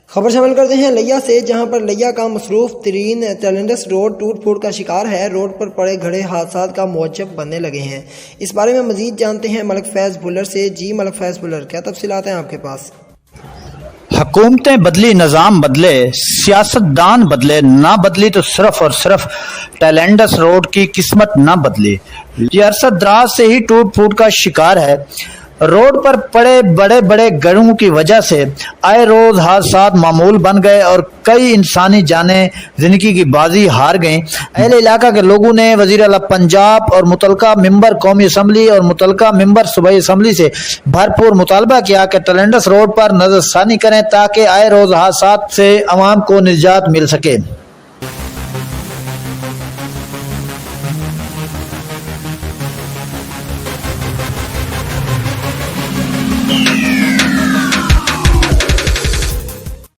خبر شامل کرتے ہیں لیا سے، جہاں پر لیا کا مصروف ترین ٹیلنڈس روڈ ٹوٹ پھوٹ کا شکار ہے۔ روڈ پر پڑے گھڑے حادثات کا موجب بننے لگے ہیں۔ اس بارے میں مزید جانتے ہیں ملک فیض بھلر سے۔ جی ملک فیض بھلر، کیا تفصیلات ہیں آپ کے پاس؟ حکومتیں بدلی، نظام بدلے، سیاستدان بدلے، نہ بدلی تو صرف اور صرف ٹیلنڈس روڈ کی قسمت نہ بدلی۔ یہ عرصہ دراز سے ہی ٹوٹ پھوٹ کا شکار ہے۔ روڈ پر پڑے بڑے بڑے گڑھوں کی وجہ سے آئے روز حادثات معمول بن گئے اور کئی انسانی جانیں زندگی کی بازی ہار گئیں۔ اہل علاقہ کے لوگوں نے وزیر اعلیٰ پنجاب اور متعلقہ ممبر قومی اسمبلی اور متعلقہ ممبر صوبائی اسمبلی سے بھرپور مطالبہ کیا کہ ٹیلنڈس روڈ پر نظر ثانی کریں تاکہ آئے روز حادثات سے عوام کو نجات مل سکے۔